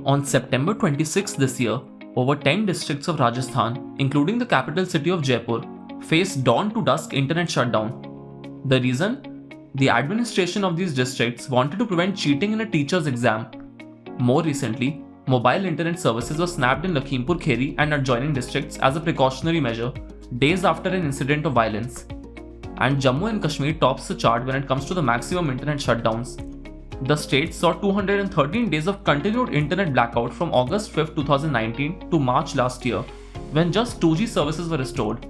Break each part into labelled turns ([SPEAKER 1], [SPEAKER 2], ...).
[SPEAKER 1] On September 26 this year, over 10 districts of Rajasthan, including the capital city of Jaipur, faced dawn to dusk internet shutdown. The reason? The administration of these districts wanted to prevent cheating in a teacher's exam. More recently, mobile internet services were snapped in Lakhimpur Kheri and adjoining districts as a precautionary measure, days after an incident of violence. And Jammu and Kashmir tops the chart when it comes to the maximum internet shutdowns. The state saw 213 days of continued internet blackout from August 5, 2019 to March last year, when just 2G services were restored.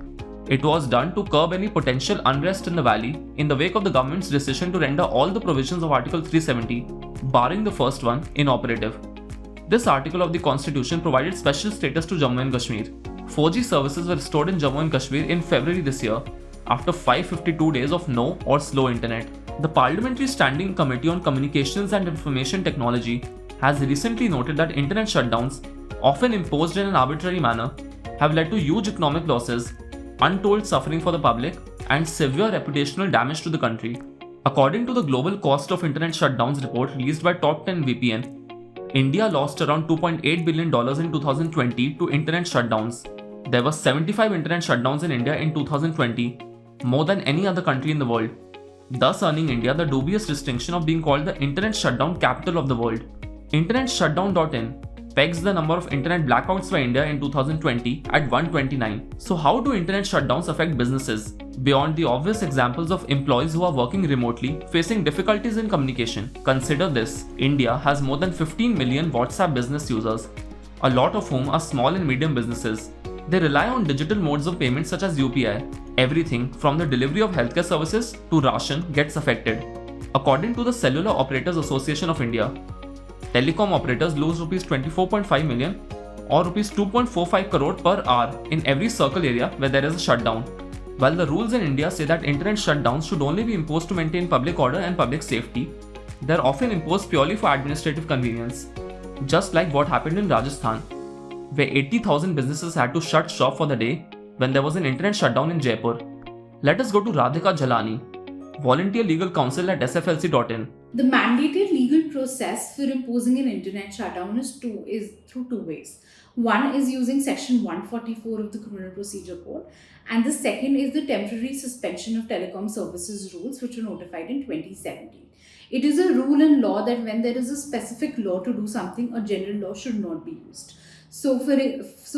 [SPEAKER 1] It was done to curb any potential unrest in the valley in the wake of the government's decision to render all the provisions of Article 370, barring the first one, inoperative. This article of the Constitution provided special status to Jammu and Kashmir. 4G services were restored in Jammu and Kashmir in February this year, after 552 days of no or slow internet. The Parliamentary Standing Committee on Communications and Information Technology has recently noted that internet shutdowns, often imposed in an arbitrary manner, have led to huge economic losses, untold suffering for the public, and severe reputational damage to the country. According to the Global Cost of Internet Shutdowns report released by Top 10 VPN, India lost around $2.8 billion in 2020 to internet shutdowns. There were 75 internet shutdowns in India in 2020, more than any other country in the world, thus earning India the dubious distinction of being called the Internet Shutdown Capital of the world. InternetShutdown.in pegs the number of internet blackouts by India in 2020 at 129. So how do internet shutdowns affect businesses? Beyond the obvious examples of employees who are working remotely facing difficulties in communication, consider this: India has more than 15 million WhatsApp business users, a lot of whom are small and medium businesses. They rely on digital modes of payment such as UPI. Everything from the delivery of healthcare services to ration gets affected. According to the Cellular Operators Association of India, telecom operators lose Rs 24.5 million or Rs 2.45 crore per hour in every circle area where there is a shutdown. While the rules in India say that internet shutdowns should only be imposed to maintain public order and public safety, they are often imposed purely for administrative convenience. Just like what happened in Rajasthan, where 80,000 businesses had to shut shop for the day when there was an internet shutdown in Jaipur. Let us go to Radhika Jalani, volunteer legal counsel at sflc.in.
[SPEAKER 2] The mandated legal process for imposing an internet shutdown is through two ways. One is using section 144 of the Criminal Procedure Code, and the second is the temporary suspension of telecom services rules, which were notified in 2017. It is a rule in law that when there is a specific law to do something, a general law should not be used. So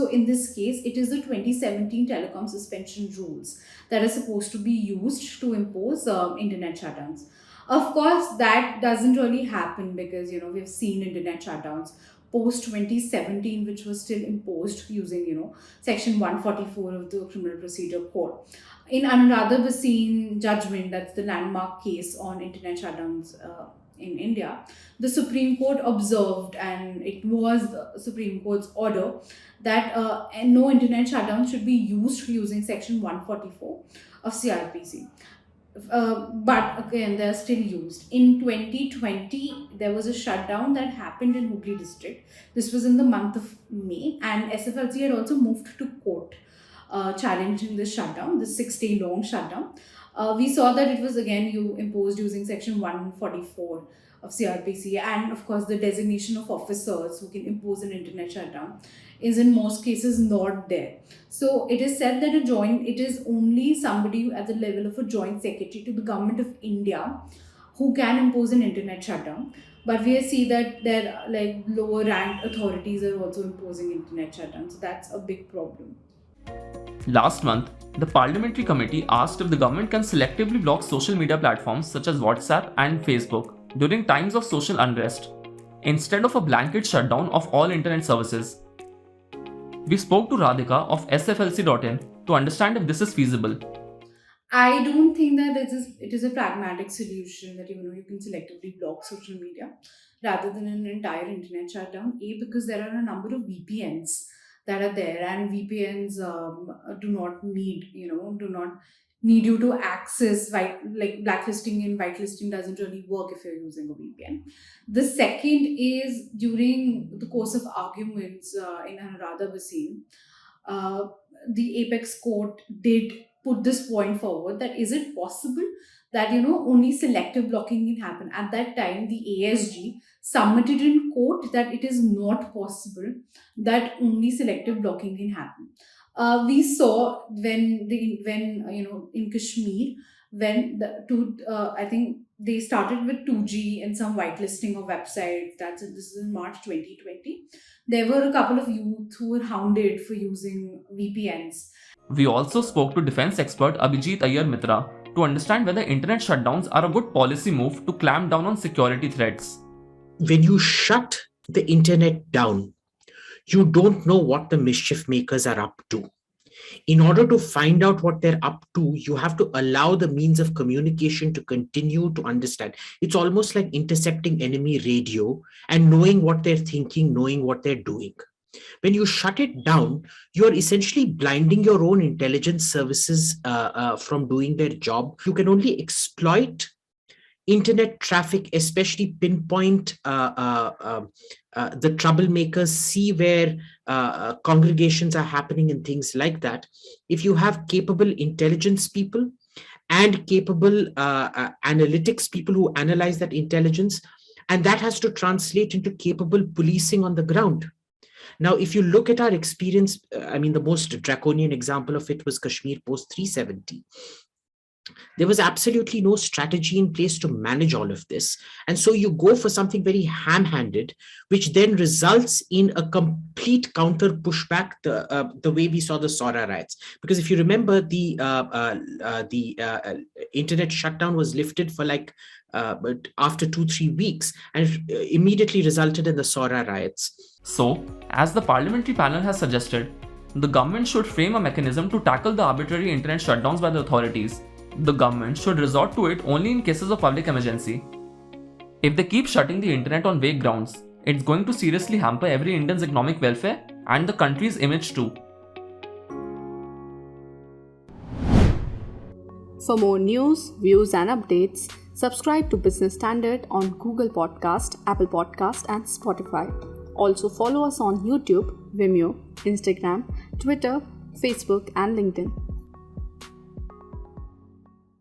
[SPEAKER 2] in this case, it is the 2017 telecom suspension rules that are supposed to be used to impose internet shutdowns. Of course, that doesn't really happen because we've seen internet shutdowns post 2017, which was still imposed using section 144 of the Criminal Procedure Code. In Anuradha Bhasin judgment, that's the landmark case on internet shutdowns in India, the Supreme Court observed, and it was the Supreme Court's order, that no internet shutdown should be used using section 144 of CRPC. But again, they're still used. In 2020, there was a shutdown that happened in Hooghly district. This was in the month of May, and SFLC had also moved to court challenging this shutdown, this 6-day long shutdown. We saw that it was again imposed using section 144 of CRPC, and of course the designation of officers who can impose an internet shutdown is in most cases not there. So it is said that it is only somebody at the level of a joint secretary to the government of India who can impose an internet shutdown. But we see that there like lower ranked authorities are also imposing internet shutdown. So that's a big problem.
[SPEAKER 1] Last month, the Parliamentary Committee asked if the government can selectively block social media platforms such as WhatsApp and Facebook during times of social unrest, instead of a blanket shutdown of all internet services. We spoke to Radhika of sflc.in to understand if this is feasible.
[SPEAKER 2] I don't think that it is a pragmatic solution that you can selectively block social media rather than an entire internet shutdown. Because there are a number of VPNs that are there, and VPNs do not need you to access like blacklisting and whitelisting doesn't really work if you're using a VPN. The second is during the course of arguments in Anuradha Bhasin, the Apex Court did put this point forward that is it possible that only selective blocking can happen. At that time, the ASG submitted in court that it is not possible, that only selective blocking can happen. We saw when in Kashmir, when I think they started with 2G and some whitelisting of websites. This is in March 2020. There were a couple of youth who were hounded for using VPNs.
[SPEAKER 1] We also spoke to defense expert Abhijit Iyer Mitra to understand whether internet shutdowns are a good policy move to clamp down on security threats.
[SPEAKER 3] When you shut the internet down, you don't know what the mischief makers are up to. In order to find out what they're up to, you have to allow the means of communication to continue to understand. It's almost like intercepting enemy radio and knowing what they're thinking, knowing what they're doing. When you shut it down, you're essentially blinding your own intelligence services from doing their job. You can only exploit internet traffic, especially pinpoint the troublemakers, see where congregations are happening and things like that. If you have capable intelligence people and capable analytics people who analyze that intelligence, and that has to translate into capable policing on the ground. Now, if you look at our experience, the most draconian example of it was Kashmir post 370. There was absolutely no strategy in place to manage all of this. And so you go for something very ham-handed, which then results in a complete counter pushback, the way we saw the Sora riots. Because if you remember, the internet shutdown was lifted for but after 2-3 weeks, and it immediately resulted in the Sora riots.
[SPEAKER 1] So, as the parliamentary panel has suggested, the government should frame a mechanism to tackle the arbitrary internet shutdowns by the authorities. The government should resort to it only in cases of public emergency. If they keep shutting the internet on vague grounds, it's going to seriously hamper every Indian's economic welfare and the country's image too.
[SPEAKER 4] For more news, views and updates, subscribe to Business Standard on Google Podcast, Apple Podcast and Spotify. Also follow us on YouTube, Vimeo, Instagram, Twitter, Facebook and LinkedIn.